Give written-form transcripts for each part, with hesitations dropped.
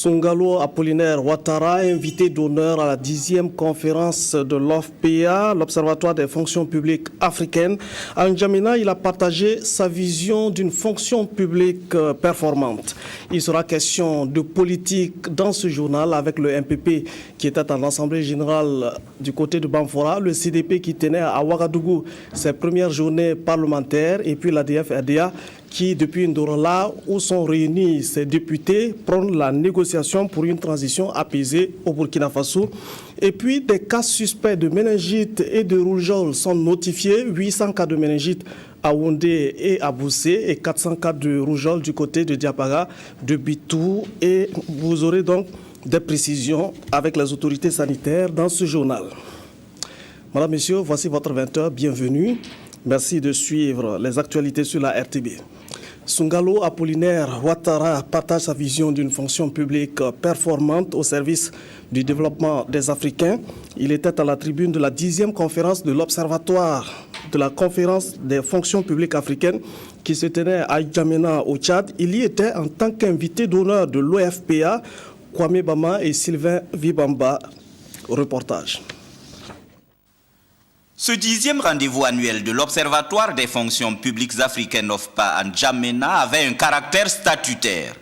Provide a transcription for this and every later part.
Sungalo Apollinaire Ouattara, invité d'honneur à la 10e conférence de l'OFPA, l'Observatoire des fonctions publiques africaines. À N'Djamena, il a partagé sa vision d'une fonction publique performante. Il sera question de politique dans ce journal avec le MPP qui était en Assemblée générale du côté de Bamfora, le CDP qui tenait à Ouagadougou ses premières journées parlementaires et puis l'ADF-RDA qui, depuis Ndorala, où sont réunis ces députés, prônent la négociation pour une transition apaisée au Burkina Faso. Et puis, des cas suspects de méningite et de rougeole sont notifiés. 800 cas de méningite à Wondé et à Boussé et 400 cas de rougeole du côté de Diapaga, de Bitou. Et vous aurez donc des précisions avec les autorités sanitaires dans ce journal. Madame, Messieurs, voici votre 20h. Bienvenue. Merci de suivre les actualités sur la RTB. Sungalo Apollinaire Ouattara partage sa vision d'une fonction publique performante au service du développement des Africains. Il était à la tribune de la 10e conférence de l'Observatoire de la conférence des fonctions publiques africaines qui se tenait à N'Djamena au Tchad. Il y était en tant qu'invité d'honneur de l'OFPA, Kwame Bama et Sylvain Vibamba. Reportage. Ce 10e rendez-vous annuel de l'Observatoire des fonctions publiques africaines OFPA à N'Djamena avait un caractère statutaire.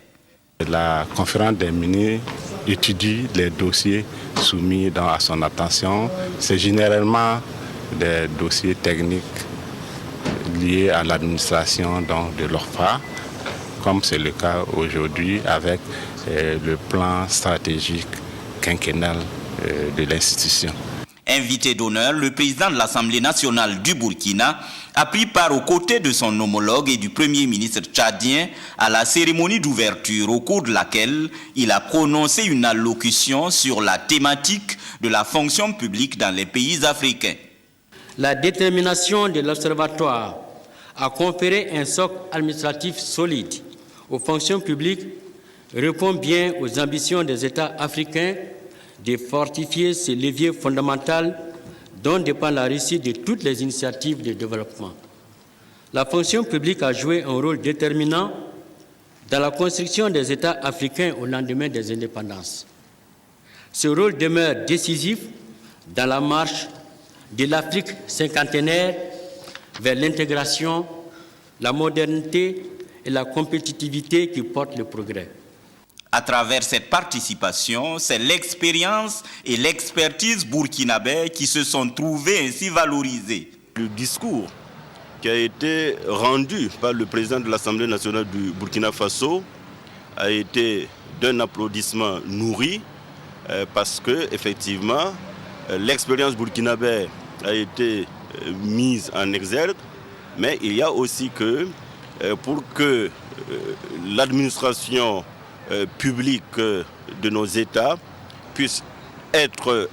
La conférence des ministres étudie les dossiers soumis à son attention. C'est généralement des dossiers techniques liés à l'administration de l'OFPA, comme c'est le cas aujourd'hui avec le plan stratégique quinquennal de l'institution. Invité d'honneur, le président de l'Assemblée nationale du Burkina a pris part aux côtés de son homologue et du Premier ministre tchadien à la cérémonie d'ouverture au cours de laquelle il a prononcé une allocution sur la thématique de la fonction publique dans les pays africains. La détermination de l'Observatoire à conférer un socle administratif solide aux fonctions publiques répond bien aux ambitions des États africains de fortifier ce levier fondamental dont dépend la réussite de toutes les initiatives de développement. La fonction publique a joué un rôle déterminant dans la construction des États africains au lendemain des indépendances. Ce rôle demeure décisif dans la marche de l'Afrique cinquantenaire vers l'intégration, la modernité et la compétitivité qui portent le progrès. À travers cette participation, c'est l'expérience et l'expertise burkinabè qui se sont trouvées ainsi valorisées. Le discours qui a été rendu par le président de l'Assemblée nationale du Burkina Faso a été d'un applaudissement nourri parce que, effectivement, l'expérience burkinabè a été mise en exergue, mais il y a aussi que pour que l'administration public de nos États puisse être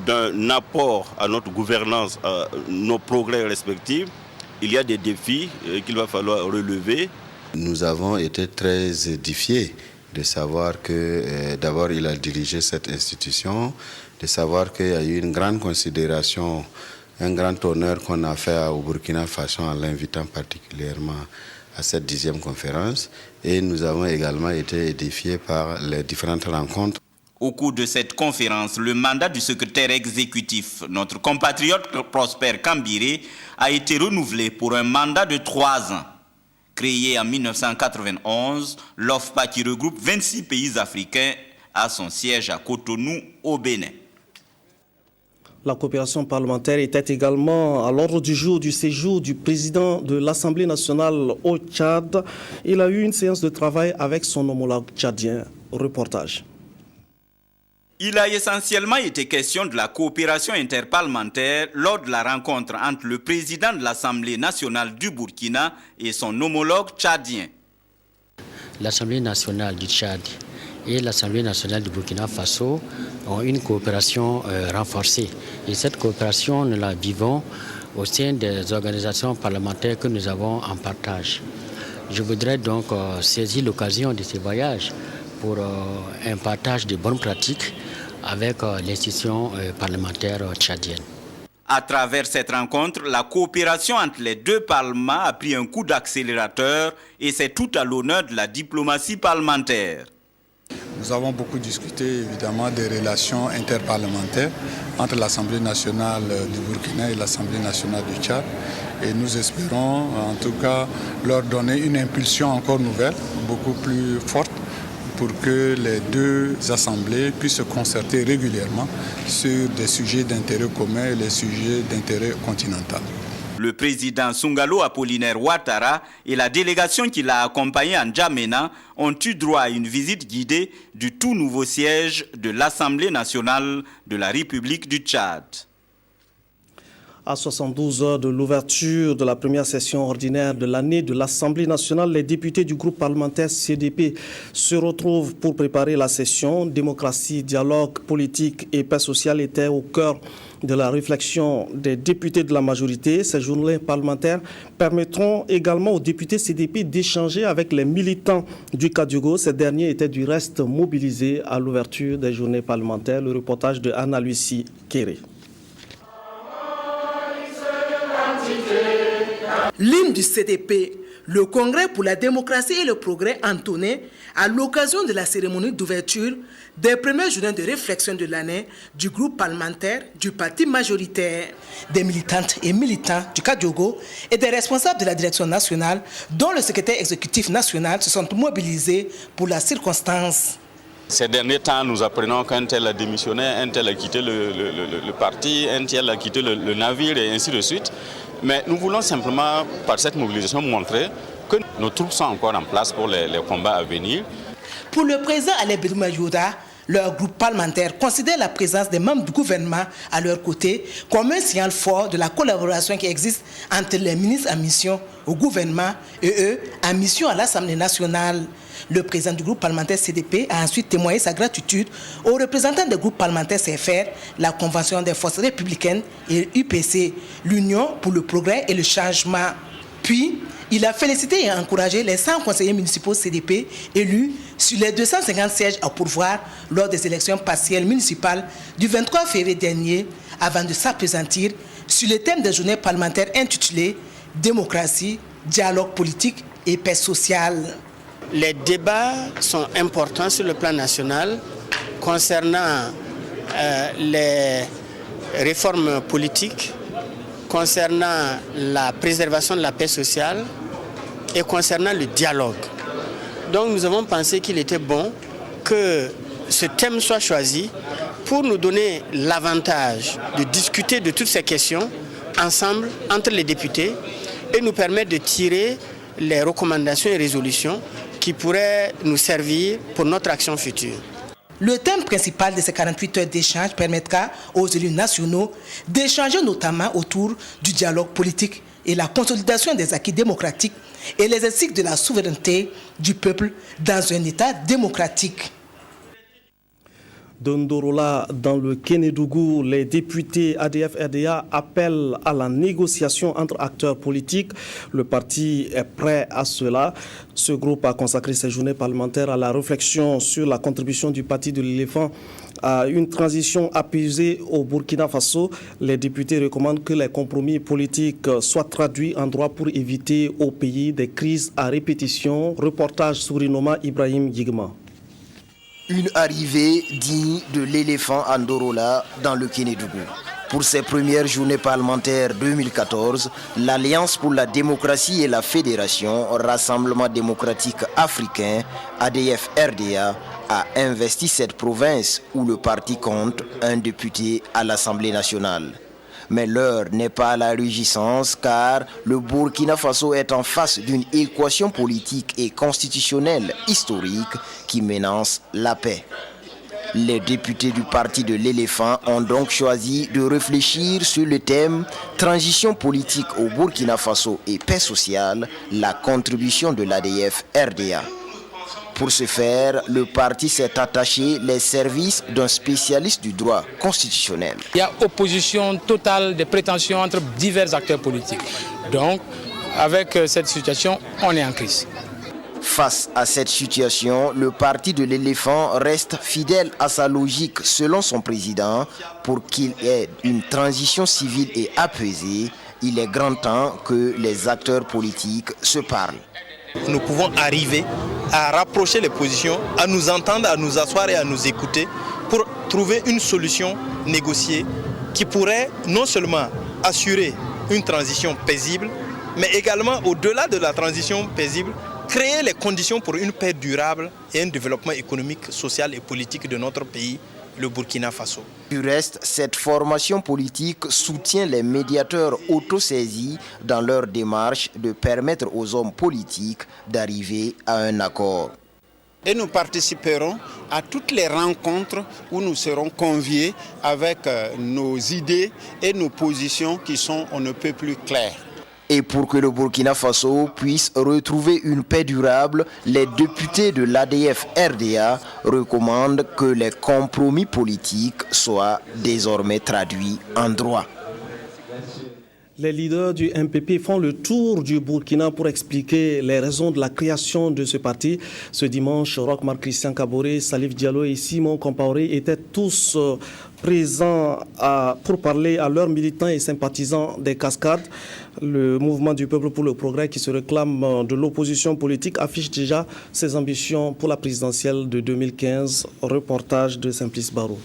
d'un apport à notre gouvernance, à nos progrès respectifs, il y a des défis qu'il va falloir relever. Nous avons été très édifiés de savoir que d'abord il a dirigé cette institution, de savoir qu'il y a eu une grande considération, un grand honneur qu'on a fait au Burkina Faso en l'invitant particulièrement à cette 10e conférence, et nous avons également été édifiés par les différentes rencontres. Au cours de cette conférence, le mandat du secrétaire exécutif, notre compatriote Prosper Kambiré, a été renouvelé pour un mandat de 3 ans. Créé en 1991, l'OFPA qui regroupe 26 pays africains a son siège à Cotonou, au Bénin. La coopération parlementaire était également à l'ordre du jour du séjour du président de l'Assemblée nationale au Tchad. Il a eu une séance de travail avec son homologue tchadien. Reportage. Il a essentiellement été question de la coopération interparlementaire lors de la rencontre entre le président de l'Assemblée nationale du Burkina et son homologue tchadien. L'Assemblée nationale du Tchad et l'Assemblée nationale du Burkina Faso ont une coopération renforcée. Et cette coopération, nous la vivons au sein des organisations parlementaires que nous avons en partage. Je voudrais donc saisir l'occasion de ce voyage pour un partage de bonnes pratiques avec l'institution parlementaire tchadienne. À travers cette rencontre, la coopération entre les deux parlements a pris un coup d'accélérateur et c'est tout à l'honneur de la diplomatie parlementaire. Nous avons beaucoup discuté évidemment des relations interparlementaires entre l'Assemblée nationale du Burkina et l'Assemblée nationale du Tchad. Et nous espérons en tout cas leur donner une impulsion encore nouvelle, beaucoup plus forte, pour que les deux assemblées puissent se concerter régulièrement sur des sujets d'intérêt commun et les sujets d'intérêt continental. Le président Sungalo Apollinaire Ouattara et la délégation qui l'a accompagné en N'Djamena ont eu droit à une visite guidée du tout nouveau siège de l'Assemblée nationale de la République du Tchad. À 72 heures de l'ouverture de la première session ordinaire de l'année de l'Assemblée nationale, les députés du groupe parlementaire CDP se retrouvent pour préparer la session. Démocratie, dialogue politique et paix sociale étaient au cœur de la réflexion des députés de la majorité. Ces journées parlementaires permettront également aux députés CDP d'échanger avec les militants du Kadiogo. Ces derniers étaient du reste mobilisés à l'ouverture des journées parlementaires. Le reportage de Anna-Lucie Kéré. L'hymne du CDP, le Congrès pour la démocratie et le progrès entonné à l'occasion de la cérémonie d'ouverture des premières journées de réflexion de l'année du groupe parlementaire du parti majoritaire. Des militantes et militants du Kadiogo et des responsables de la direction nationale, dont le secrétaire exécutif national, se sont mobilisés pour la circonstance. Ces derniers temps, nous apprenons qu'un tel a démissionné, un tel a quitté le parti, un tel a quitté le navire et ainsi de suite. Mais nous voulons simplement, par cette mobilisation, montrer que nos troupes sont encore en place pour les combats à venir. Pour le président Alain Birima Yoda, leur groupe parlementaire considère la présence des membres du gouvernement à leur côté comme un signal fort de la collaboration qui existe entre les ministres en mission au gouvernement et eux en mission à l'Assemblée nationale. Le président du groupe parlementaire CDP a ensuite témoigné sa gratitude aux représentants des groupes parlementaires CFR, la Convention des forces républicaines et l'UPC, l'Union pour le progrès et le changement. Puis, il a félicité et encouragé les 100 conseillers municipaux CDP élus sur les 250 sièges à pourvoir lors des élections partielles municipales du 23 février dernier, avant de s'appesantir sur le thème des journées parlementaires intitulées « Démocratie, dialogue politique et paix sociale ». Les débats sont importants sur le plan national concernant les réformes politiques, concernant la préservation de la paix sociale et concernant le dialogue. Donc nous avons pensé qu'il était bon que ce thème soit choisi pour nous donner l'avantage de discuter de toutes ces questions ensemble entre les députés et nous permettre de tirer les recommandations et résolutions qui pourraient nous servir pour notre action future. Le thème principal de ces 48 heures d'échange permettra aux élus nationaux d'échanger notamment autour du dialogue politique et la consolidation des acquis démocratiques et les exercices de la souveraineté du peuple dans un État démocratique. De Ndorola, dans le Kénédougou, les députés ADF-RDA appellent à la négociation entre acteurs politiques. Le parti est prêt à cela. Ce groupe a consacré ses journées parlementaires à la réflexion sur la contribution du parti de l'éléphant à une transition apaisée au Burkina Faso. Les députés recommandent que les compromis politiques soient traduits en droit pour éviter au pays des crises à répétition. Reportage Sourinoma Ibrahim Yigma. Une arrivée digne de l'éléphant Andorola dans le Kénédougou. Pour ses premières journées parlementaires 2014, l'Alliance pour la démocratie et la fédération, Rassemblement démocratique africain, ADF-RDA, a investi cette province où le parti compte un député à l'Assemblée nationale. Mais l'heure n'est pas à la réjouissance car le Burkina Faso est en face d'une équation politique et constitutionnelle historique qui menace la paix. Les députés du parti de l'éléphant ont donc choisi de réfléchir sur le thème « Transition politique au Burkina Faso et paix sociale, la contribution de l'ADF-RDA ». Pour ce faire, le parti s'est attaché les services d'un spécialiste du droit constitutionnel. Il y a opposition totale des prétentions entre divers acteurs politiques. Donc, avec cette situation, on est en crise. Face à cette situation, le parti de l'éléphant reste fidèle à sa logique selon son président. Pour qu'il y ait une transition civile et apaisée, il est grand temps que les acteurs politiques se parlent. nous pouvons arriver à rapprocher les positions, à nous entendre, à nous asseoir et à nous écouter pour trouver une solution négociée qui pourrait non seulement assurer une transition paisible, mais également, au-delà de la transition paisible, créer les conditions pour une paix durable et un développement économique, social et politique de notre pays, le Burkina Faso. Du reste, cette formation politique soutient les médiateurs autosaisis dans leur démarche de permettre aux hommes politiques d'arriver à un accord. Et nous participerons à toutes les rencontres où nous serons conviés avec nos idées et nos positions qui sont on ne peut plus claires. Et pour que le Burkina Faso puisse retrouver une paix durable, les députés de l'ADF-RDA recommandent que les compromis politiques soient désormais traduits en droit. Les leaders du MPP font le tour du Burkina pour expliquer les raisons de la création de ce parti. Ce dimanche, Roch Marc Christian Kaboré, Salif Diallo et Simon Compaoré étaient tous présents pour parler à leurs militants et sympathisants des Cascades. Le mouvement du peuple pour le progrès qui se réclame de l'opposition politique affiche déjà ses ambitions pour la présidentielle de 2015. Reportage de Simplice Barou.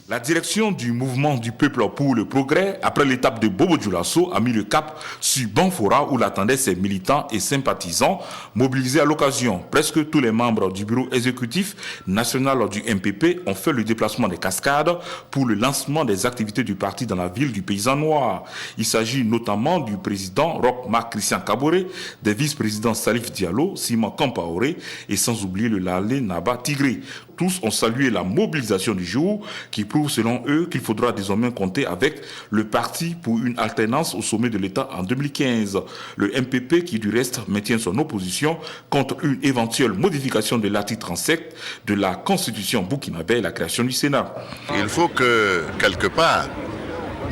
La direction du mouvement du peuple pour le progrès, après l'étape de Bobo Dioulasso, a mis le cap sur Banfora où l'attendaient ses militants et sympathisants mobilisés à l'occasion. Presque tous les membres du bureau exécutif national du MPP ont fait le déplacement des Cascades pour le lancement des activités du parti dans la ville du Paysan Noir. Il s'agit notamment du président Roch Marc Christian Kaboré, des vice-présidents Salif Diallo, Simon Compaoré et sans oublier le Lalé Naba Tigré. Tous ont salué la mobilisation du jour qui prouve selon eux qu'il faudra désormais compter avec le parti pour une alternance au sommet de l'État en 2015. Le MPP qui du reste maintient son opposition contre une éventuelle modification de l'article 37 de la Constitution burkinabé et la création du Sénat. Il faut que quelque part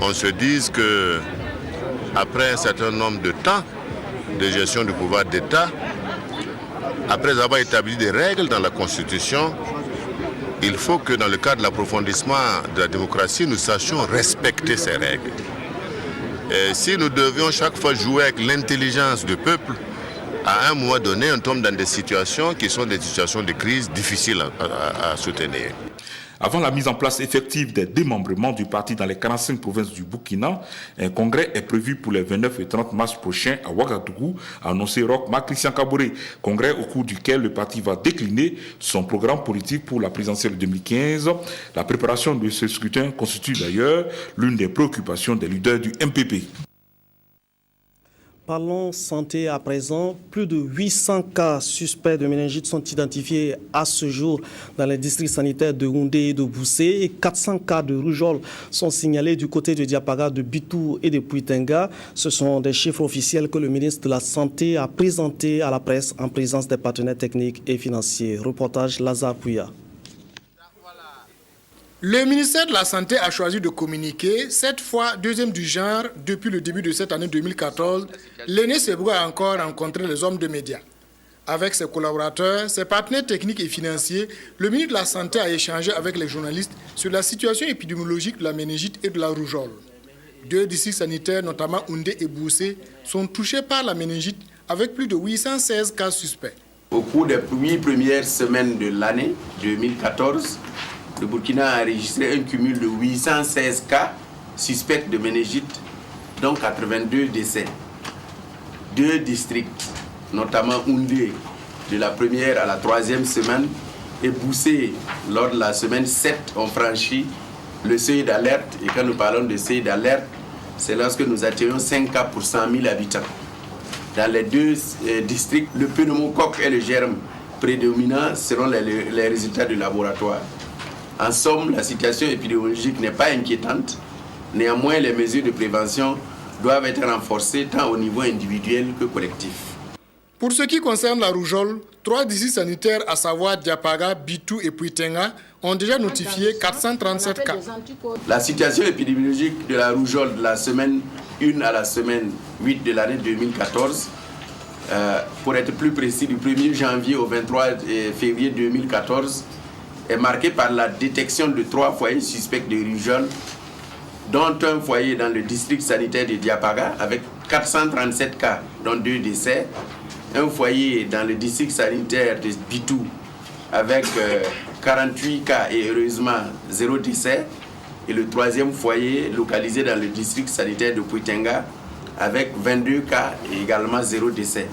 on se dise que après un certain nombre de temps de gestion du pouvoir d'État, après avoir établi des règles dans la Constitution, il faut que dans le cadre de l'approfondissement de la démocratie, nous sachions respecter ces règles. Et si nous devions chaque fois jouer avec l'intelligence du peuple, à un moment donné, on tombe dans des situations qui sont des situations de crise difficiles à soutenir. Avant la mise en place effective des démembrements du parti dans les 45 provinces du Burkina, un congrès est prévu pour les 29 et 30 mars prochains à Ouagadougou, a annoncé Roch Marc Christian Kaboré. Congrès au cours duquel le parti va décliner son programme politique pour la présidentielle 2015. La préparation de ce scrutin constitue d'ailleurs l'une des préoccupations des leaders du MPP. Parlons santé à présent. Plus de 800 cas suspects de méningite sont identifiés à ce jour dans les districts sanitaires de Houndé et de Boussé. Et 400 cas de rougeole sont signalés du côté de Diapaga, de Bitou et de Puitenga. Ce sont des chiffres officiels que le ministre de la Santé a présentés à la presse en présence des partenaires techniques et financiers. Reportage Lazare Pouya. Le ministère de la Santé a choisi de communiquer, cette fois deuxième du genre depuis le début de cette année 2014. L'aîné Sebou a encore rencontré les hommes de médias. Avec ses collaborateurs, ses partenaires techniques et financiers, le ministre de la Santé a échangé avec les journalistes sur la situation épidémiologique de la méningite et de la rougeole. 2 districts sanitaires, notamment Houndé et Boussé, sont touchés par la méningite avec plus de 816 cas suspects. Au cours des 8 premières semaines de l'année 2014, le Burkina a enregistré un cumul de 816 cas suspects de méningite, dont 82 décès. 2 districts, notamment Houndé, de la première à la 3e semaine, et Boussé, lors de la semaine 7, ont franchi le seuil d'alerte. Et quand nous parlons de seuil d'alerte, c'est lorsque nous atteignons 5 cas pour 100 000 habitants. Dans les 2 districts, le pneumocoque et le germe prédominants seront les résultats du laboratoire. En somme, la situation épidémiologique n'est pas inquiétante. Néanmoins, les mesures de prévention doivent être renforcées tant au niveau individuel que collectif. Pour ce qui concerne la rougeole, 3 districts sanitaires, à savoir Diapaga, Bitou et Puitenga, ont déjà notifié 437 cas. La situation épidémiologique de la rougeole de la semaine 1 à la semaine 8 de l'année 2014, pour être plus précis, du 1er janvier au 23 février 2014, est marquée par la détection de 3 foyers suspects de rougeole, dont un foyer dans le district sanitaire de Diapaga avec 437 cas, dont 2 décès, un foyer dans le district sanitaire de Bitou avec 48 cas et heureusement 0 décès. Et le troisième foyer localisé dans le district sanitaire de Pouitenga avec 22 cas et également 0 décès.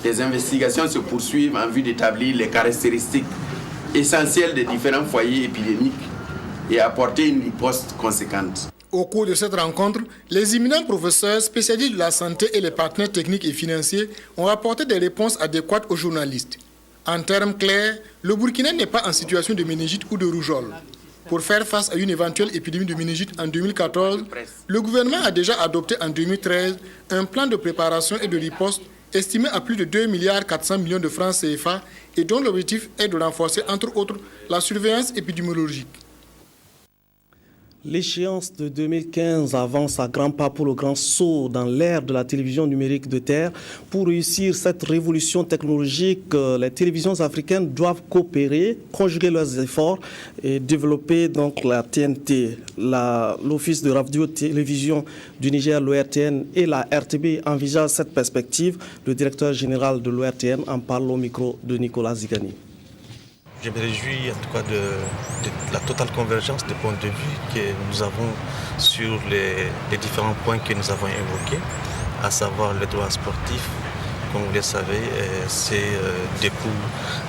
Les investigations se poursuivent en vue d'établir les caractéristiques essentielles des différents foyers épidémiques et apporter une riposte conséquente. Au cours de cette rencontre, les éminents professeurs spécialistes de la santé et les partenaires techniques et financiers ont apporté des réponses adéquates aux journalistes. En termes clairs, le Burkina n'est pas en situation de méningite ou de rougeole. Pour faire face à une éventuelle épidémie de méningite en 2014, le gouvernement a déjà adopté en 2013 un plan de préparation et de riposte estimé à plus de 2,4 milliards de francs CFA et dont l'objectif est de renforcer, entre autres, la surveillance épidémiologique. L'échéance de 2015 avance à grands pas pour le grand saut dans l'ère de la télévision numérique de terre. Pour réussir cette révolution technologique, les télévisions africaines doivent coopérer, conjuguer leurs efforts et développer donc la TNT. L'Office de radio-télévision du Niger, l'ORTN et la RTB envisagent cette perspective. Le directeur général de l'ORTN en parle au micro de Nicolas Zigani. Je me réjouis en tout cas de la totale convergence des points de vue que nous avons sur les différents points que nous avons évoqués, à savoir les droits sportifs. Comme vous le savez, c'est des coûts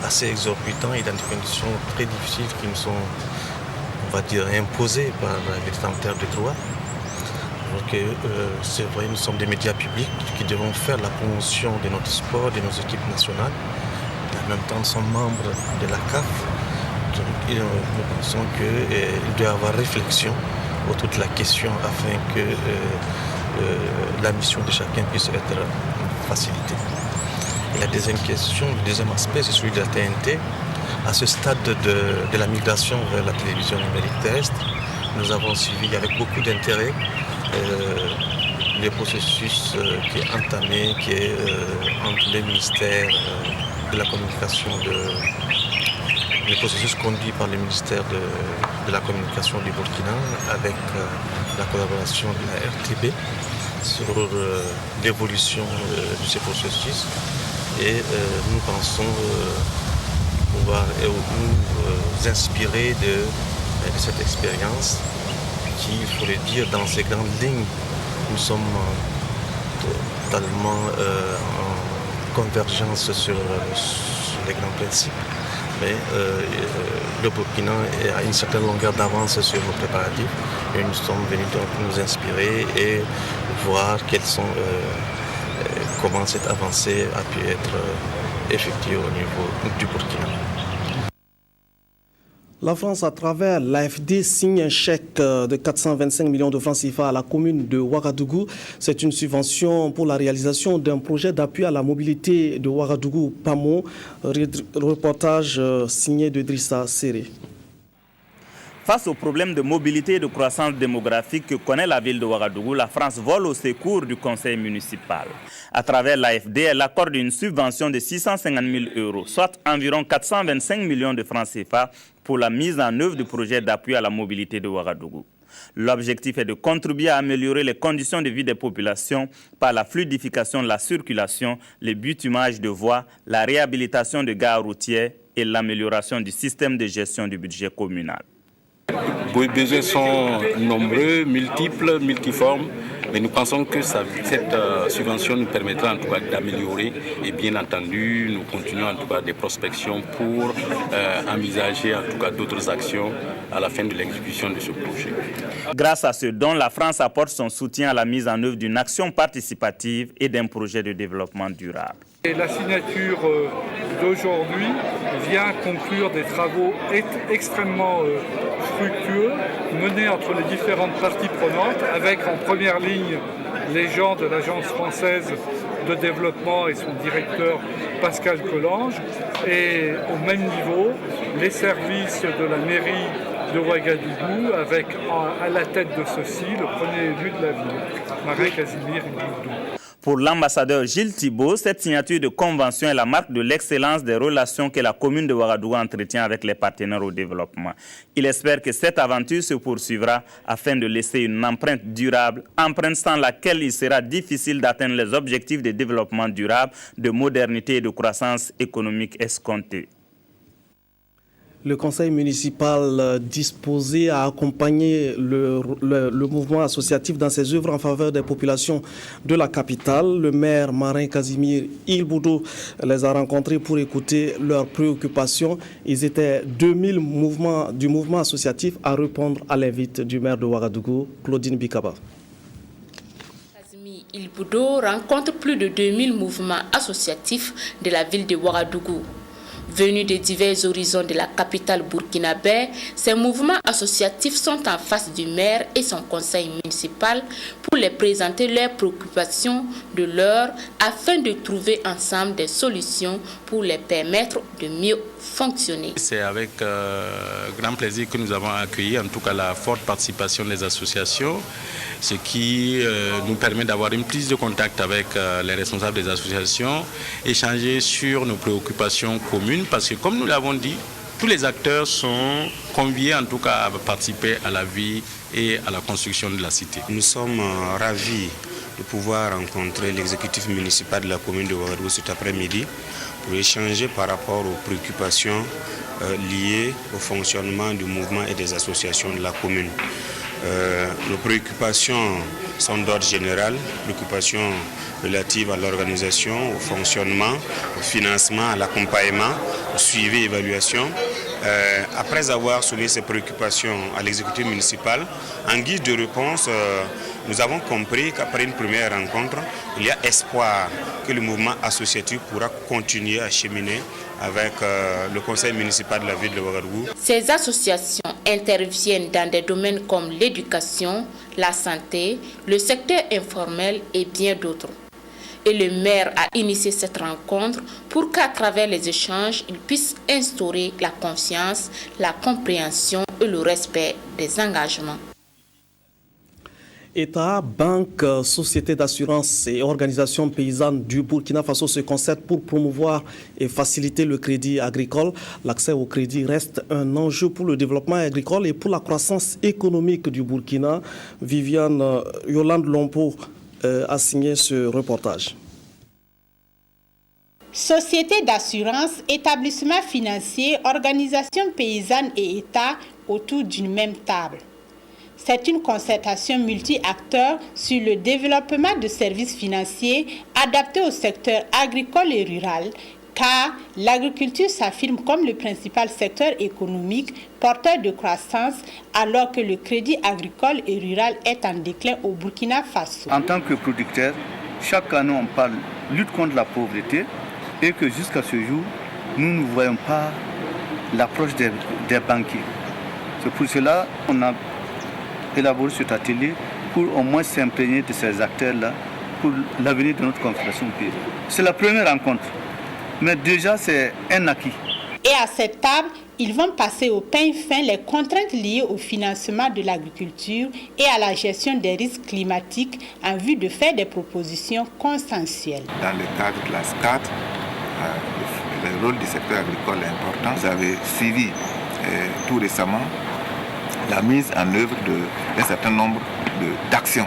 assez exorbitants et dans des conditions très difficiles qui nous sont, on va dire, imposées par les détenteurs de droits. Donc c'est vrai, nous sommes des médias publics qui devons faire la promotion de notre sport, de nos équipes nationales. En même temps, nous sommes membres de la CAF. Donc, nous pensons qu'il doit y avoir réflexion autour de la question afin que la mission de chacun puisse être facilitée. Et la deuxième question, le deuxième aspect, c'est celui de la TNT. À ce stade de la migration vers la télévision numérique terrestre, nous avons suivi avec beaucoup d'intérêt le processus qui est entamé, qui est entre les ministères de la communication, le processus conduit par le ministère de la communication du Burkina avec la collaboration de la RTB sur l'évolution de ce processus. Et nous pensons pouvoir nous inspirer de cette expérience qui, il faut le dire, dans ces grandes lignes, nous sommes totalement en convergence sur les grands principes. Mais le Burkina a une certaine longueur d'avance sur nos préparatifs et nous sommes venus donc nous inspirer et voir comment cette avancée a pu être effectuée au niveau du Burkina. La France, à travers l'AFD, signe un chèque de 425 millions de francs CFA à la commune de Ouagadougou. C'est une subvention pour la réalisation d'un projet d'appui à la mobilité de Ouagadougou-Pamo. Reportage signé de Drissa Serré. Face aux problèmes de mobilité et de croissance démographique que connaît la ville de Ouagadougou, la France vole au secours du conseil municipal. À travers l'AFD, elle accorde une subvention de 650 000 €, soit environ 425 millions de francs CFA pour la mise en œuvre du projet d'appui à la mobilité de Ouagadougou. L'objectif est de contribuer à améliorer les conditions de vie des populations par la fluidification de la circulation, le bitumage de voies, la réhabilitation de gares routières et l'amélioration du système de gestion du budget communal. Les besoins sont nombreux, multiples, multiformes, mais nous pensons que cette subvention nous permettra en tout cas d'améliorer et bien entendu nous continuons en tout cas des prospections pour envisager en tout cas d'autres actions à la fin de l'exécution de ce projet. Grâce à ce don, la France apporte son soutien à la mise en œuvre d'une action participative et d'un projet de développement durable. Et la signature d'aujourd'hui vient conclure des travaux extrêmement fructueux menés entre les différentes parties prenantes, avec en première ligne les gens de l'Agence française de développement et son directeur Pascal Collange, et au même niveau les services de la mairie de Ouagadougou, avec à la tête de ceux-ci le premier élu de la ville, Marie Casimir Goudou. Pour l'ambassadeur Gilles Thibault, cette signature de convention est la marque de l'excellence des relations que la commune de Ouagadougou entretient avec les partenaires au développement. Il espère que cette aventure se poursuivra afin de laisser une empreinte durable, empreinte sans laquelle il sera difficile d'atteindre les objectifs de développement durable, de modernité et de croissance économique escomptés. Le conseil municipal disposé à accompagner le mouvement associatif dans ses œuvres en faveur des populations de la capitale. Le maire Marin Casimir Ilboudou les a rencontrés pour écouter leurs préoccupations. Ils étaient 2000 du mouvement associatif à répondre à l'invite du maire de Ouagadougou, Claudine Bikaba. Casimir Ilboudou rencontre plus de 2000 mouvements associatifs de la ville de Ouagadougou. Venus de divers horizons de la capitale burkinabé, ces mouvements associatifs sont en face du maire et son conseil municipal pour les présenter leurs préoccupations de l'heure afin de trouver ensemble des solutions pour les permettre de mieux fonctionner. C'est avec grand plaisir que nous avons accueilli en tout cas la forte participation des associations, ce qui nous permet d'avoir une prise de contact avec les responsables des associations, échanger sur nos préoccupations communes, parce que comme nous l'avons dit, tous les acteurs sont conviés en tout cas à participer à la vie et à la construction de la cité. Nous sommes ravis de pouvoir rencontrer l'exécutif municipal de la commune de Ouagadougou cet après-midi pour échanger par rapport aux préoccupations liées au fonctionnement du mouvement et des associations de la commune. Nos préoccupations sont d'ordre général, préoccupations relatives à l'organisation, au fonctionnement, au financement, à l'accompagnement, au suivi et évaluation. Après avoir soumis ces préoccupations à l'exécutif municipal, en guise de réponse, nous avons compris qu'après une première rencontre, il y a espoir que le mouvement associatif pourra continuer à cheminer avec le conseil municipal de la ville de Ouagadougou. Ces associations interviennent dans des domaines comme l'éducation, la santé, le secteur informel et bien d'autres. Et le maire a initié cette rencontre pour qu'à travers les échanges, il puisse instaurer la confiance, la compréhension et le respect des engagements. État, banques, sociétés d'assurance et organisations paysannes du Burkina Faso se concertent pour promouvoir et faciliter le crédit agricole. L'accès au crédit reste un enjeu pour le développement agricole et pour la croissance économique du Burkina. Yolande Lompo a signé ce reportage. Sociétés d'assurance, établissements financiers, organisations paysannes et États autour d'une même table. C'est une concertation multi-acteurs sur le développement de services financiers adaptés au secteur agricole et rural, car l'agriculture s'affirme comme le principal secteur économique porteur de croissance, alors que le crédit agricole et rural est en déclin au Burkina Faso. En tant que producteur, chaque année on parle lutte contre la pauvreté et que jusqu'à ce jour, nous ne voyons pas l'approche des banquiers. C'est pour cela qu'on a élaboré cet atelier pour au moins s'imprégner de ces acteurs-là pour l'avenir de notre confédération paysanne. C'est la première rencontre, mais déjà c'est un acquis. Et à cette table, ils vont passer au peigne fin les contraintes liées au financement de l'agriculture et à la gestion des risques climatiques en vue de faire des propositions consensuelles. Dans le cadre de la SCAT, le rôle du secteur agricole est important. Vous avez suivi tout récemment la mise en œuvre d'un certain nombre d'actions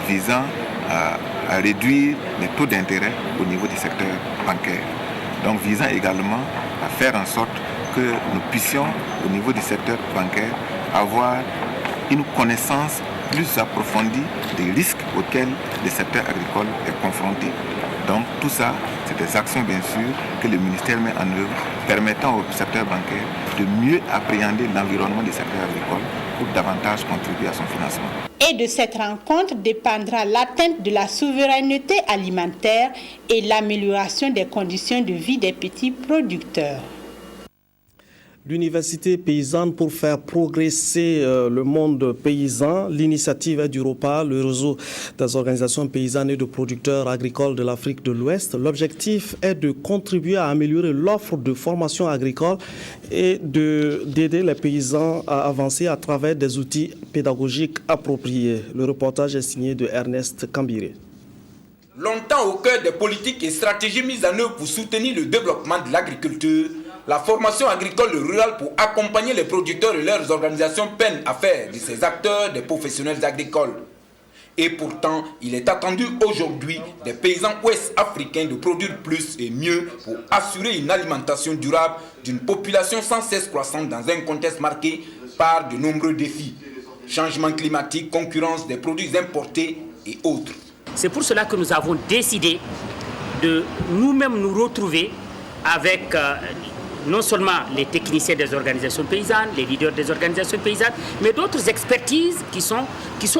visant à réduire les taux d'intérêt au niveau du secteur bancaire. Donc visant également à faire en sorte que nous puissions, au niveau du secteur bancaire, avoir une connaissance plus approfondie des risques auxquels le secteur agricole est confronté. Donc tout ça, c'est des actions bien sûr que le ministère met en œuvre permettant au secteur bancaire de mieux appréhender l'environnement du secteur agricole pour davantage contribuer à son financement. Et de cette rencontre dépendra l'atteinte de la souveraineté alimentaire et l'amélioration des conditions de vie des petits producteurs. L'université paysanne pour faire progresser le monde paysan. L'initiative est du ROPA, le réseau des organisations paysannes et de producteurs agricoles de l'Afrique de l'Ouest. L'objectif est de contribuer à améliorer l'offre de formation agricole et d'aider les paysans à avancer à travers des outils pédagogiques appropriés. Le reportage est signé de Ernest Kambiré. Longtemps au cœur des politiques et stratégies mises en œuvre pour soutenir le développement de l'agriculture, la formation agricole et rurale pour accompagner les producteurs et leurs organisations peine à faire de ces acteurs des professionnels agricoles. Et pourtant, il est attendu aujourd'hui des paysans ouest-africains de produire plus et mieux pour assurer une alimentation durable d'une population sans cesse croissante dans un contexte marqué par de nombreux défis. Changement climatique, concurrence des produits importés et autres. C'est pour cela que nous avons décidé de nous-mêmes nous retrouver avec non seulement les techniciens des organisations paysannes, les leaders des organisations paysannes, mais d'autres expertises qui sont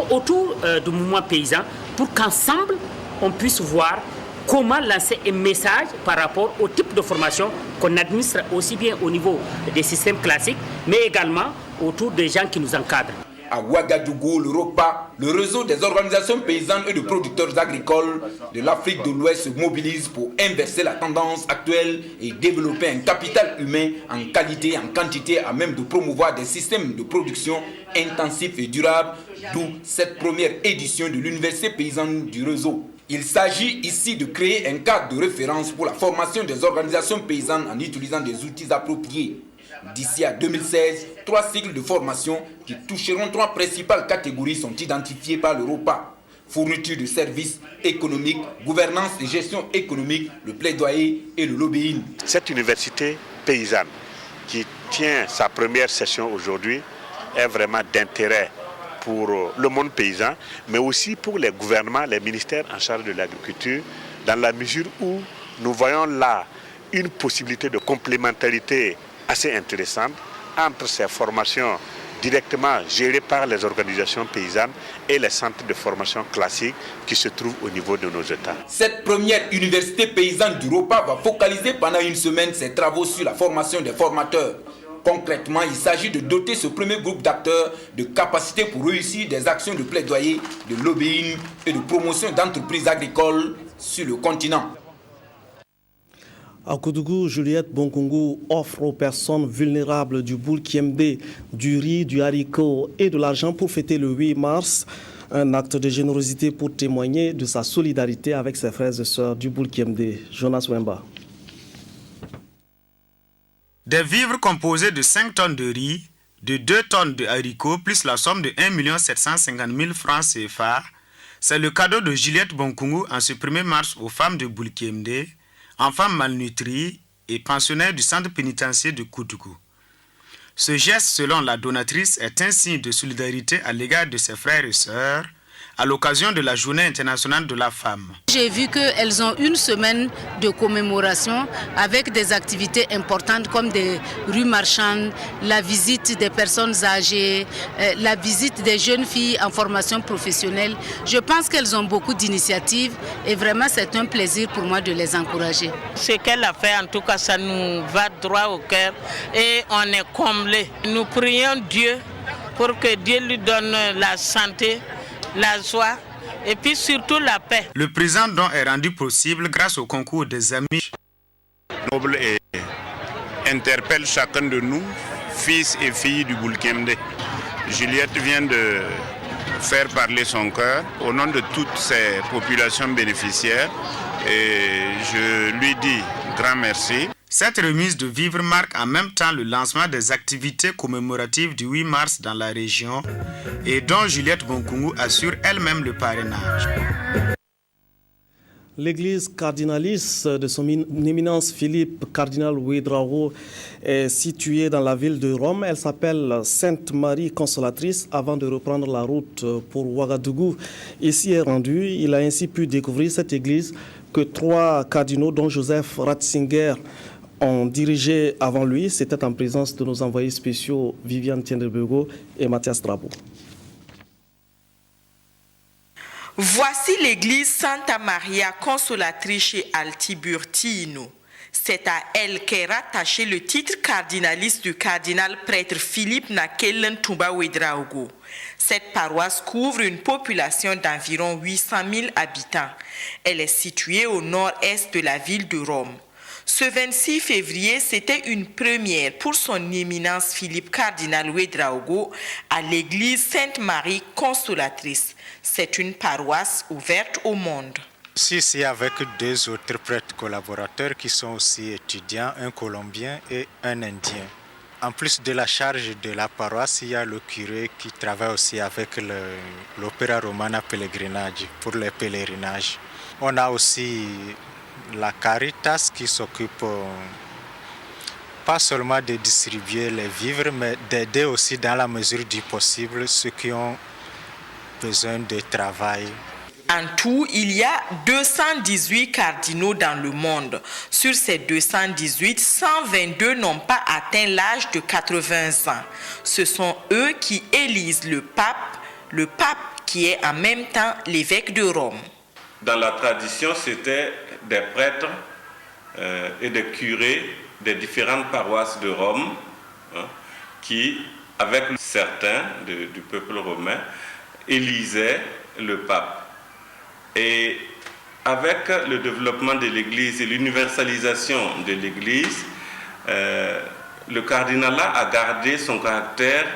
autour du mouvement paysan pour qu'ensemble, on puisse voir comment lancer un message par rapport au type de formation qu'on administre aussi bien au niveau des systèmes classiques, mais également autour des gens qui nous encadrent. À Ouagadougou, le ROPA, le réseau des organisations paysannes et de producteurs agricoles de l'Afrique de l'Ouest se mobilise pour inverser la tendance actuelle et développer un capital humain en qualité et en quantité à même de promouvoir des systèmes de production intensifs et durables, d'où cette première édition de l'Université paysanne du réseau. Il s'agit ici de créer un cadre de référence pour la formation des organisations paysannes en utilisant des outils appropriés. D'ici à 2016, 3 cycles de formation qui toucheront 3 principales catégories sont identifiés par le ROPA. Fourniture de services économiques, gouvernance et gestion économique, le plaidoyer et le lobbying. Cette université paysanne qui tient sa première session aujourd'hui est vraiment d'intérêt pour le monde paysan, mais aussi pour les gouvernements, les ministères en charge de l'agriculture, dans la mesure où nous voyons là une possibilité de complémentarité assez intéressante entre ces formations directement gérées par les organisations paysannes et les centres de formation classiques qui se trouvent au niveau de nos États. Cette première université paysanne du ROPA va focaliser pendant une semaine ses travaux sur la formation des formateurs. Concrètement, il s'agit de doter ce premier groupe d'acteurs de capacités pour réussir des actions de plaidoyer, de lobbying et de promotion d'entreprises agricoles sur le continent. À Koudougou, Juliette Bonkungu offre aux personnes vulnérables du Boulkiemde du riz, du haricot et de l'argent pour fêter le 8 mars. Un acte de générosité pour témoigner de sa solidarité avec ses frères et sœurs du Boulkiemde. Jonas Wemba. Des vivres composés de 5 tonnes de riz, de 2 tonnes de haricots, plus la somme de 1 750 000 francs CFA, c'est le cadeau de Juliette Bonkungu en ce 1er mars aux femmes de Boulkiemde, enfants malnutris et pensionnaires du centre pénitentiaire de Koudougou. Ce geste, selon la donatrice, est un signe de solidarité à l'égard de ses frères et sœurs à l'occasion de la Journée internationale de la femme. J'ai vu qu'elles ont une semaine de commémoration avec des activités importantes comme des rues marchandes, la visite des personnes âgées, la visite des jeunes filles en formation professionnelle. Je pense qu'elles ont beaucoup d'initiatives et vraiment c'est un plaisir pour moi de les encourager. Ce qu'elle a fait, en tout cas, ça nous va droit au cœur et on est comblés. Nous prions Dieu pour que Dieu lui donne la santé, la joie et puis surtout la paix. Le présent don est rendu possible grâce au concours des amis. Noble et interpelle chacun de nous, fils et filles du Boulkiemde. Juliette vient de faire parler son cœur au nom de toutes ces populations bénéficiaires et je lui dis grand merci. Cette remise de vivres marque en même temps le lancement des activités commémoratives du 8 mars dans la région et dont Juliette Bonkungu assure elle-même le parrainage. L'église cardinaliste de son éminence Philippe Cardinal Ouédraogo est située dans la ville de Rome. Elle s'appelle Sainte Marie Consolatrice avant de reprendre la route pour Ouagadougou. Ici est rendu, il a ainsi pu découvrir cette église que 3 cardinaux dont Joseph Ratzinger ont dirigé avant lui. C'était en présence de nos envoyés spéciaux Viviane Tiendebego et Mathias Drabo. Voici l'église Santa Maria Consolatrice chez Altiburtino. C'est à elle qu'est rattaché le titre cardinaliste du cardinal prêtre Philippe Nakelen Touba Ouédraogo. Cette paroisse couvre une population d'environ 800 000 habitants. Elle est située au nord-est de la ville de Rome. Ce 26 février, c'était une première pour son éminence Philippe Cardinal Ouédraogo à l'église Sainte Marie Consolatrice. C'est une paroisse ouverte au monde. Si, c'est avec 2 autres prêtres collaborateurs qui sont aussi étudiants, un Colombien et un Indien. En plus de la charge de la paroisse, il y a le curé qui travaille aussi avec l'Opera Romana Pellegrinaggi pour les pèlerinages. On a aussi la Caritas qui s'occupe pas seulement de distribuer les vivres, mais d'aider aussi dans la mesure du possible ceux qui ont besoin de travail. En tout, il y a 218 cardinaux dans le monde. Sur ces 218, 122 n'ont pas atteint l'âge de 80 ans. Ce sont eux qui élisent le pape qui est en même temps l'évêque de Rome. Dans la tradition, c'était des prêtres et des curés des différentes paroisses de Rome qui, avec certains du peuple romain, élisaient le pape. Et avec le développement de l'Église et l'universalisation de l'Église, le cardinalat a gardé son caractère,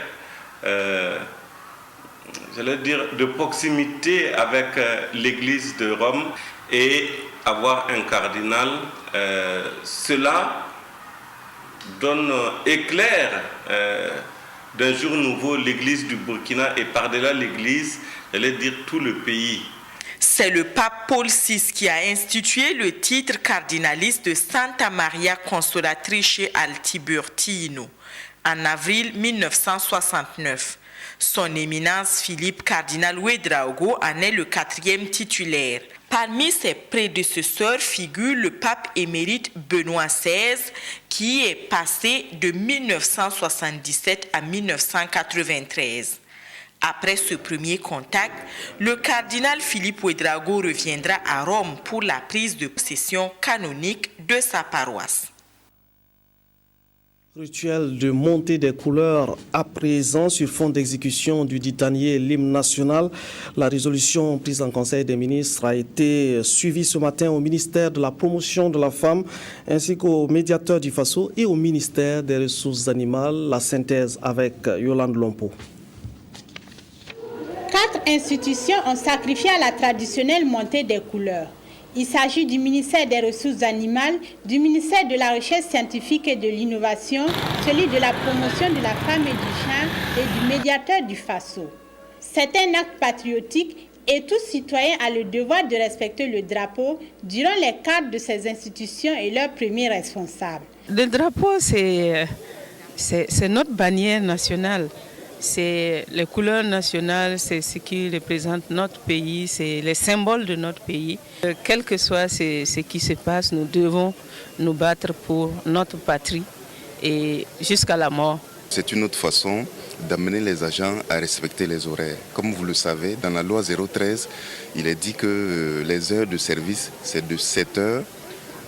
j'allais dire, de proximité avec l'Église de Rome. Et avoir un cardinal, cela éclaire d'un jour nouveau l'Église du Burkina et par-delà l'Église, j'allais dire tout le pays. C'est le pape Paul VI qui a institué le titre cardinaliste de Santa Maria Consolatrice al Tiburtino en avril 1969. Son éminence Philippe Cardinal Ouédraogo en est le 4e titulaire. Parmi ses prédécesseurs figure le pape émérite Benoît XVI qui est passé de 1977 à 1993. Après ce premier contact, le cardinal Philippe Ouédraogo reviendra à Rome pour la prise de possession canonique de sa paroisse. Rituel de montée des couleurs à présent sur fond d'exécution du ditanier l'hymne national. La résolution prise en Conseil des ministres a été suivie ce matin au ministère de la Promotion de la Femme ainsi qu'au médiateur du Faso et au ministère des Ressources animales. La synthèse avec Yolande Lompo. 4 institutions ont sacrifié à la traditionnelle montée des couleurs. Il s'agit du ministère des Ressources animales, du ministère de la Recherche scientifique et de l'Innovation, celui de la Promotion de la Femme et du Genre et du médiateur du Faso. C'est un acte patriotique et tout citoyen a le devoir de respecter le drapeau durant les cadres de ces institutions et leurs premiers responsables. Le drapeau, c'est notre bannière nationale. C'est les couleurs nationales, c'est ce qui représente notre pays, c'est les symboles de notre pays. Quel que soit ce qui se passe, nous devons nous battre pour notre patrie et jusqu'à la mort. C'est une autre façon d'amener les agents à respecter les horaires. Comme vous le savez, dans la loi 013, il est dit que les heures de service, c'est de 7h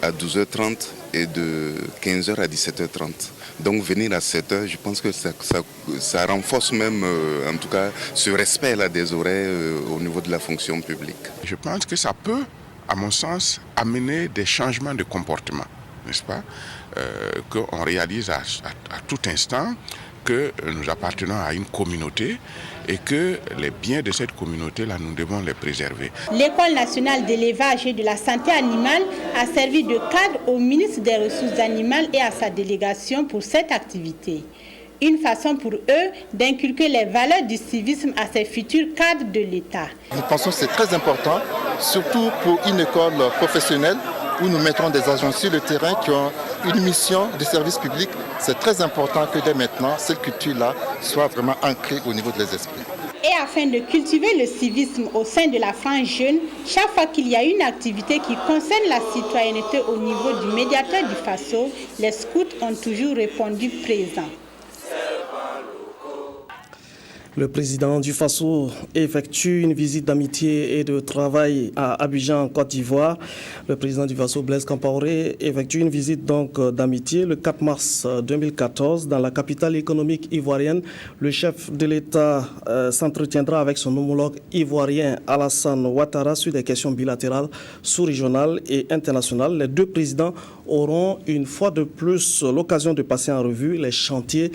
à 12h30 et de 15h à 17h30. Donc venir à 7h, je pense que ça renforce même, en tout cas, ce respect là des horaires au niveau de la fonction publique. Je pense que ça peut, à mon sens, amener des changements de comportement, n'est-ce pas, qu'on réalise à tout instant que nous appartenons à une communauté et que les biens de cette communauté-là, nous devons les préserver. L'École nationale d'élevage et de la santé animale a servi de cadre au ministre des Ressources animales et à sa délégation pour cette activité. Une façon pour eux d'inculquer les valeurs du civisme à ces futurs cadres de l'État. Nous pensons que c'est très important, surtout pour une école professionnelle où nous mettrons des agents sur le terrain qui ont une mission de service public. C'est très important que dès maintenant, cette culture-là soit vraiment ancrée au niveau des esprits. Et afin de cultiver le civisme au sein de la frange jeune, chaque fois qu'il y a une activité qui concerne la citoyenneté au niveau du médiateur du Faso, les scouts ont toujours répondu présents. Le président du Faso effectue une visite d'amitié et de travail à Abidjan, en Côte d'Ivoire. Le président du Faso, Blaise Compaoré, effectue une visite d'amitié le 4 mars 2014 dans la capitale économique ivoirienne. Le chef de l'État s'entretiendra avec son homologue ivoirien Alassane Ouattara sur des questions bilatérales, sous-régionales et internationales. Les deux présidents auront une fois de plus l'occasion de passer en revue les chantiers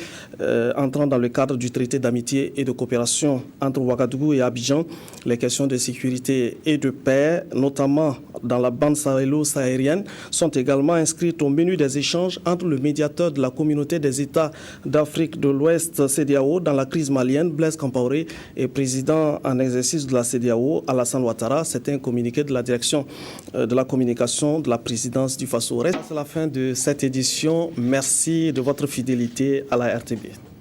entrant dans le cadre du traité d'amitié et de coopération entre Ouagadougou et Abidjan. Les questions de sécurité et de paix, notamment dans la bande sahélo-saharienne, sont également inscrites au menu des échanges entre le médiateur de la communauté des États d'Afrique de l'Ouest, CEDEAO, dans la crise malienne, Blaise Compaoré, et président en exercice de la CEDEAO, Alassane Ouattara. C'était un communiqué de la direction de la communication de la présidence du Faso. C'est la fin de cette édition. Merci de votre fidélité à la RTB.